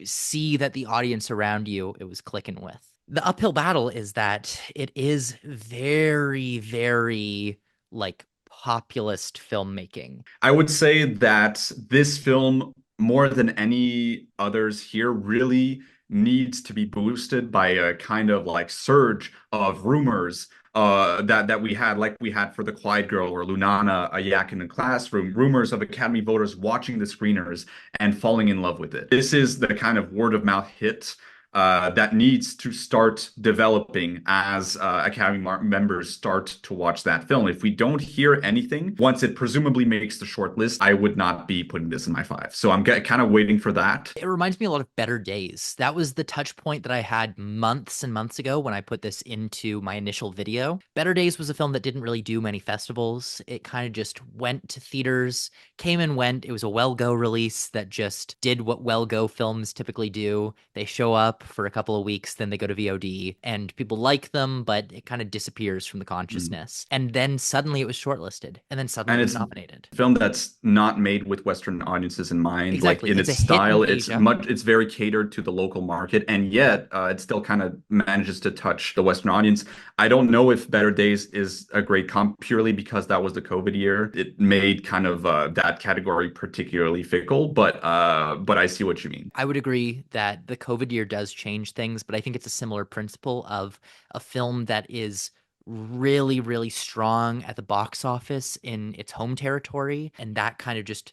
see that the audience around you it was clicking with. The uphill battle is that it is very, very like populist filmmaking.
I would say that this film, more than any others here, really needs to be boosted by a kind of like surge of rumors that we had, like we had for The Quiet Girl or Lunana, a yak in the classroom, rumors of Academy voters watching the screeners and falling in love with it. This is the kind of word of mouth hit that needs to start developing as Academy members start to watch that film. If we don't hear anything, once it presumably makes the short list, I would not be putting this in my five. So I'm kind of waiting for that.
It reminds me a lot of Better Days. That was the touch point that I had months and months ago when I put this into my initial video. Better Days was a film that didn't really do many festivals. It kind of just went to theaters, came and went. It was a well go release that just did what well go films typically do. They show up for a couple of weeks, then they go to VOD, and people like them, but it kind of disappears from the
Mm.
consciousness. And then suddenly it was shortlisted, and then suddenly
And
it was
it's
nominated.
a film that's not made with Western audiences in mind. Like
Exactly.
in
It's
its
a hit in
style,
Asia.
it's very catered to the local market, and yet it still kind of manages to touch the Western audience. I don't know if Better Days is a great comp purely because that was the COVID year. It made kind of that category particularly fickle, but I see what you mean.
I would agree that the COVID year does change things, but I think it's a similar principle of a film that is really, really strong at the box office in its home territory. And that kind of just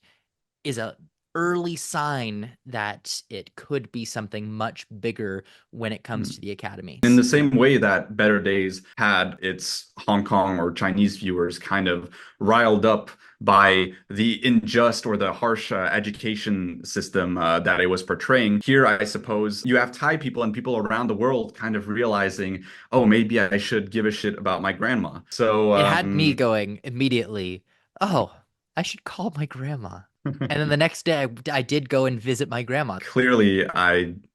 is a early sign that it could be something much bigger when it comes to the
In
Academies.
the same way that Better Days had its Hong Kong or Chinese viewers kind of riled up by the unjust or the harsh education system that it was portraying, here I suppose you have Thai people and people around the world kind of realizing, oh, maybe I should give a shit about my grandma. So,
It had me going immediately, oh, I should call my grandma. And then the next day, I did go and visit my grandma.
clearly,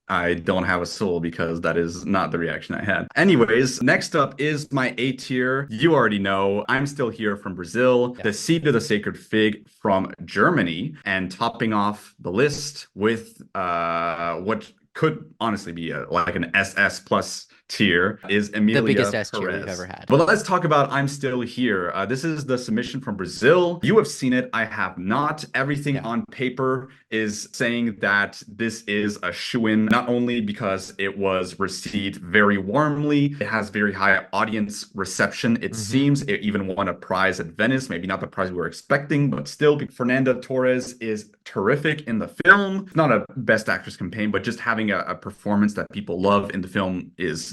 I don't have a soul because that is not the reaction I had. Anyways, next up is my A tier. You already know I'm still here from Brazil,
Yeah.
the Seed of the Sacred Fig from Germany, and topping off the list with what could honestly be like an SS plus tier is
The biggest
Emilia
S tier we've ever
Pérez.
had.
But let's talk about I'm Still Here. This is the submission from Brazil. You have seen it. I have not. Everything
Yeah.
on paper is saying that this is a shoo-in, not only because it was received very warmly, it has very high audience reception. It
Hmm.
seems it even won a prize at Venice, maybe not the prize we were expecting, but still, Fernanda Torres is terrific in the film. Not a Best Actress campaign, but just having a performance that people love in the film is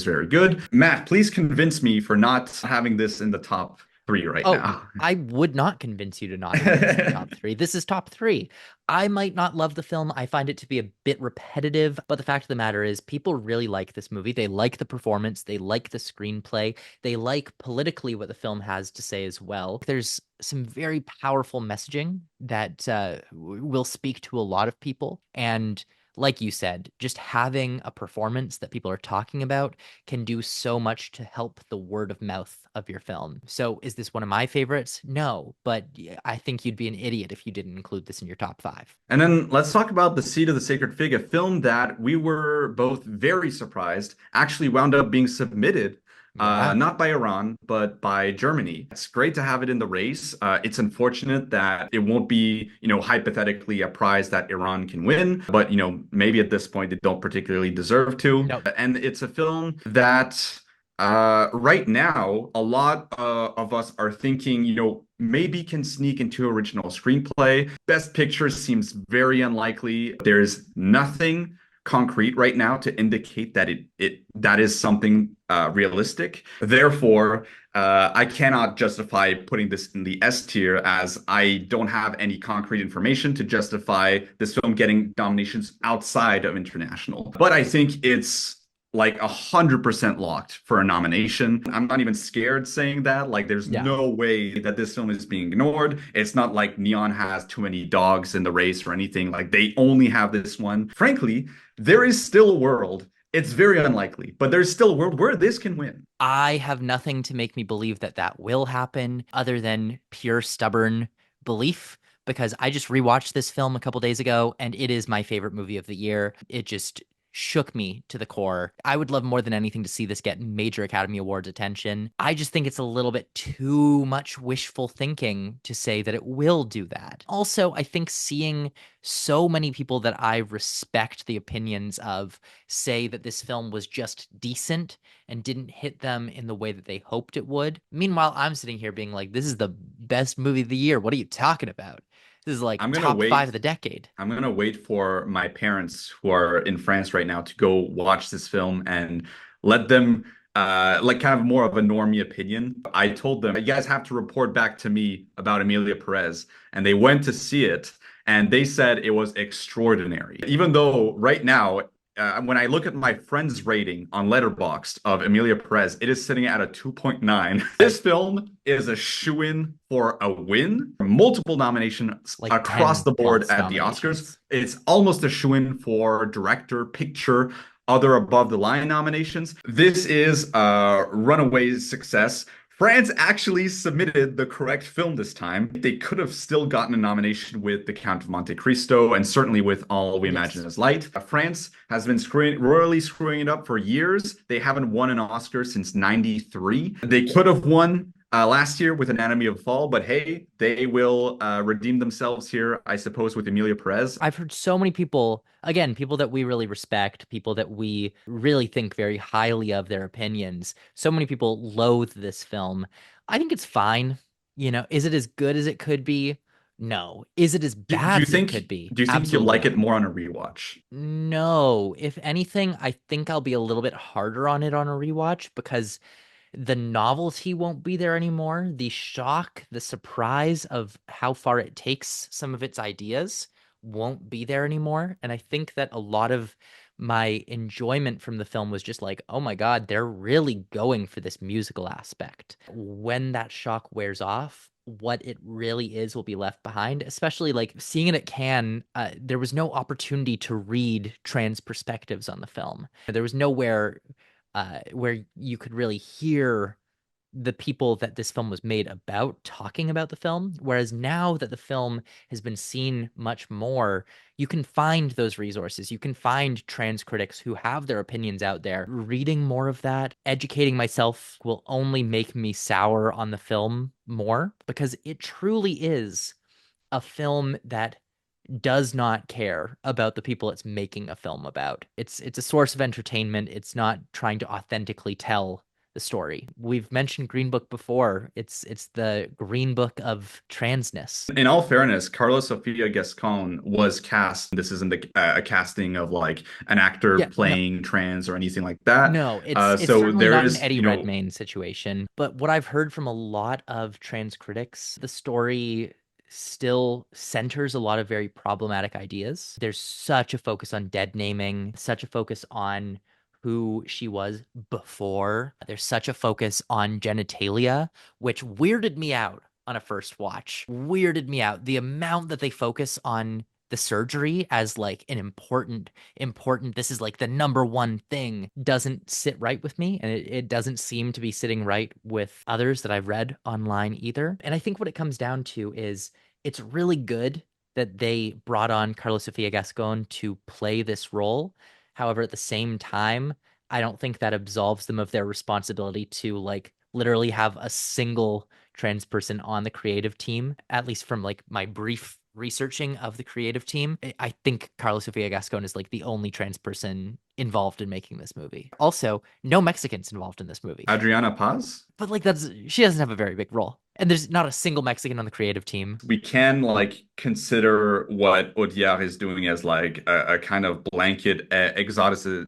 very good. Matt, please convince me for not having this in the top three right
Oh,
now.
I would not convince you to not have this in the top three. This is top three. I might not love the film. I find it to be a bit repetitive, but the fact of the matter is, people really like this movie. They like the performance, they like the screenplay, they like politically what the film has to say as well. There's some very powerful messaging that will speak to a lot of people. And like you said, just having a performance that people are talking about can do so much to help the word of mouth of your film. So, is this one of my favorites? No, but I think you'd be an idiot if you didn't include this in your top five.
And then let's talk about The Seed of the Sacred Fig, a film that we were both very surprised actually wound up being submitted,
Yeah.
not by Iran, but by Germany. It's great to have it in the race. It's unfortunate that it won't be, hypothetically a prize that Iran can win, but, maybe at this point they don't particularly deserve to.
No.
And it's a film that right now, a lot of us are thinking, maybe can sneak into original screenplay. Best Picture seems very unlikely. There's nothing concrete right now to indicate that that is something realistic. Therefore, I cannot justify putting this in the S tier as I don't have any concrete information to justify this film getting nominations outside of international. But I think it's like 100% locked for a nomination. I'm not even scared saying that. Like, there's
Yeah.
no way that this film is being ignored. It's not like Neon has too many dogs in the race or anything. Like, they only have this one. Frankly, there is still a world. It's very unlikely, but there's still a world where this can win.
I have nothing to make me believe that that will happen other than pure stubborn belief. Because I just rewatched this film a couple days ago and it is my favorite movie of the year. It just shook me to the core. I would love more than anything to see this get major Academy Awards attention. I just think it's a little bit too much wishful thinking to say that it will do that. Also, I think seeing so many people that I respect the opinions of say that this film was just decent and didn't hit them in the way that they hoped it would. Meanwhile, I'm sitting here being like, this is the best movie of the year. What are you talking about? This is like
I'm gonna
top five
wait.
of the decade.
I'm gonna wait for my parents who are in France right now to go watch this film and let them like kind of more of a normie opinion. I told them, you guys have to report back to me about Emilia Perez. And they went to see it and they said it was extraordinary. Even though right now, when I look at my friend's rating on Letterboxd of Emilia Perez, it is sitting at a 2.9. This film is a shoo-in for a win. Multiple nominations
Like
across
10
the board
plus
at the Oscars.
nominations.
It's almost a shoo-in for director, picture, other above the line nominations. This is a runaway success. France actually submitted the correct film this time. They could have still gotten a nomination with The Count of Monte Cristo and certainly with All We Imagine
Yes.
Is Light. France has been royally screwing it up for years. They haven't won an Oscar since '93. They could have won last year with Anatomy of a Fall, but hey, they will redeem themselves here, I suppose, with Emilia Perez.
I've heard so many people, again, people that we really respect, people that we really think very highly of their opinions. So many people loathe this film. I think it's fine. Is it as good as it could be? No. Is it as
Do
bad
you
as it
think
could be?
do you think you'll
Absolutely
like it
not.
more on a rewatch?
No. If anything, I think I'll be a little bit harder on it on a rewatch because the novelty won't be there anymore. The shock, the surprise of how far it takes some of its ideas won't be there anymore. And I think that a lot of my enjoyment from the film was just like, oh my God, they're really going for this musical aspect. When that shock wears off, what it really is will be left behind, especially like seeing it at Cannes. There was no opportunity to read trans perspectives on the film. There was nowhere where you could really hear the people that this film was made about talking about the film. Whereas now that the film has been seen much more, you can find those resources. You can find trans critics who have their opinions out there. Reading more of that, educating myself will only make me sour on the film more because it truly is a film that does not care about the people it's making a film about. It's a source of entertainment. It's not trying to authentically tell the story. We've mentioned Green Book before. It's the Green Book of transness.
In all fairness, Carlos Sofia Gascon was cast. This isn't a casting of like an actor
Yeah, no,
playing trans or anything like that.
no, it's
So
certainly
there
not an
is,
Eddie Redmayne situation. But what I've heard from a lot of trans critics, the story still centers a lot of very problematic ideas. There's such a focus on dead naming, such a focus on who she was before. There's such a focus on genitalia, which weirded me out on a first watch. Weirded me out. The amount that they focus on the surgery as like an important, this is like the number one thing doesn't sit right with me, and it doesn't seem to be sitting right with others that I've read online either. And I think what it comes down to is it's really good that they brought on Carlos Sofia Gascon to play this role. However, at the same time, I don't think that absolves them of their responsibility to like literally have a single trans person on the creative team, at least from like my brief researching of the creative team. I think Carlos Sofia Gascon is like the only trans person involved in making this movie. Also, no Mexicans involved in this movie.
Adriana Paz.
But like she doesn't have a very big role. And there's not a single Mexican on the creative team.
We can like consider what Audiard is doing as like a kind of blanket exoticism,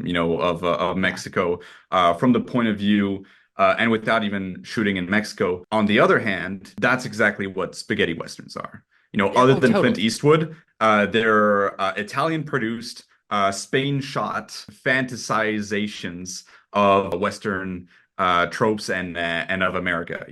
of
Yeah.
Mexico, from the point of view, and without even shooting in Mexico. On the other hand, that's exactly what spaghetti westerns are.
Yeah,
Other
oh,
than Clint
totally.
Eastwood, they're Italian produced, Spain shot fantasizations of Western tropes and of America.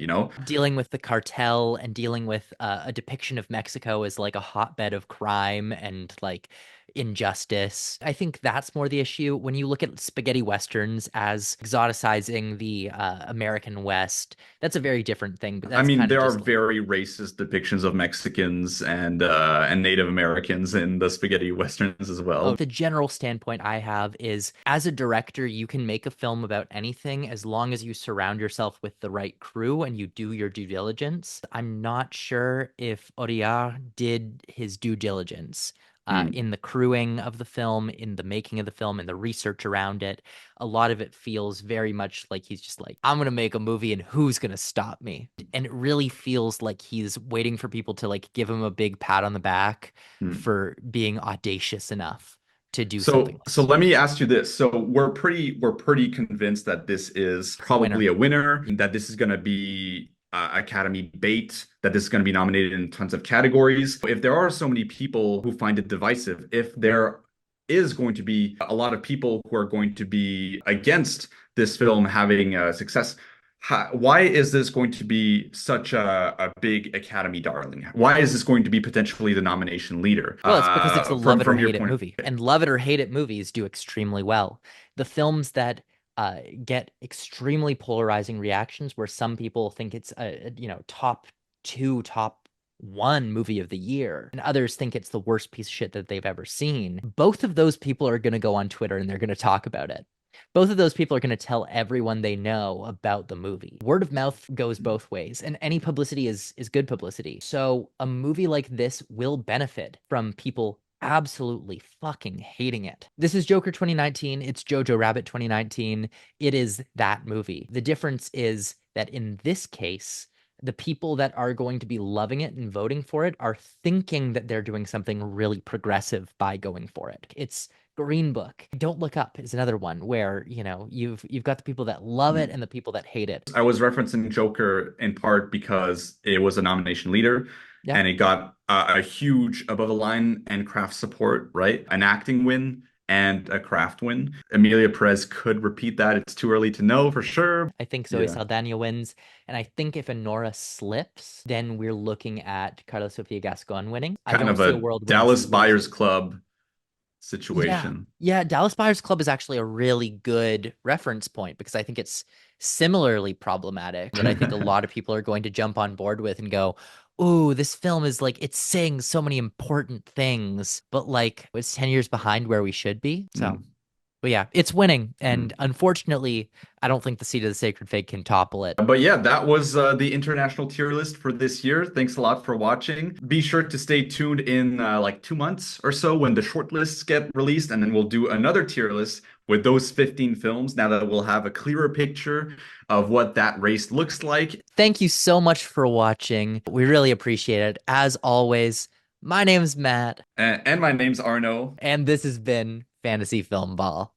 Dealing with the cartel and dealing with a depiction of Mexico as like a hotbed of crime and like injustice. I think that's more the issue. When you look at spaghetti westerns as exoticizing the American West, that's a very different thing. But
I
that's
mean,
kind of
there are
just like
very racist depictions of Mexicans and Native Americans in the spaghetti westerns as
oh,
well.
the general standpoint I have is as a director, you can make a film about anything as long as you surround yourself with the right crew and you do your due diligence. I'm not sure if Audiard did his due diligence.
Mm.
in the crewing of the film, in the making of the film, in the research around it. A lot of it feels very much like he's just like, I'm gonna make a movie and who's gonna stop me? And it really feels like he's waiting for people to like give him a big pat on the back
Mm.
for being audacious enough to do something
So
like
let me ask you this. So we're pretty convinced that this is
winner.
probably a winner, that this is going to be Academy bait, that this is going to be nominated in tons of categories. If there are so many people who find it divisive, if there is going to be a lot of people who are going to be against this film having success, why is this going to be such a big Academy darling? Why is this going to be potentially the nomination leader?
Well, it's because it's a love it or
From your
hate it
point of
movie,
view.
and love it or hate it movies do extremely well. The films that get extremely polarizing reactions, where some people think it's a top two, top one movie of the year, and others think it's the worst piece of shit that they've ever seen. Both of those people are going to go on Twitter and they're going to talk about it. Both of those people are going to tell everyone they know about the movie. Word of mouth goes both ways, and any publicity is good publicity. So a movie like this will benefit from people absolutely fucking hating it. This is Joker 2019. It's Jojo Rabbit 2019. It is that movie. The difference is that in this case, the people that are going to be loving it and voting for it are thinking that they're doing something really progressive by going for it. It's Green Book. Don't Look Up is another one where, you've got the people that love it
Mm.
and the people that hate it.
I was referencing Joker in part because it was a nomination leader
Yeah.
and it got a huge above the line and craft support, right? An acting win and a craft win. Emilia Perez could repeat that. It's too early to know for sure.
I think Zoe
Yeah.
Saldana wins. And I think if Honora slips, then we're looking at Carla Sofia Gascon winning. I
Kind
don't
of
see a
a
world
Dallas
where
Buyers
she.
Club
Yeah.
situation.
Yeah, Dallas Buyers Club is actually a really good reference point because I think it's similarly problematic that I think a lot of people are going to jump on board with and go, "Ooh, this film is like it's saying so many important things, but like it's 10 years behind where we should be." So,
Mm.
but yeah, it's winning, and
Mm.
unfortunately, I don't think the Seat of the Sacred Fig can topple it.
But yeah, that was the international tier list for this year. Thanks a lot for watching. Be sure to stay tuned in like 2 months or so when the short lists get released, and then we'll do another tier list with those 15 films now that we'll have a clearer picture of what that race looks like.
Thank you so much for watching. We really appreciate it. As always, my name's Matt,
And my name's Arnaud.
and this has been Fantasy Film Ball.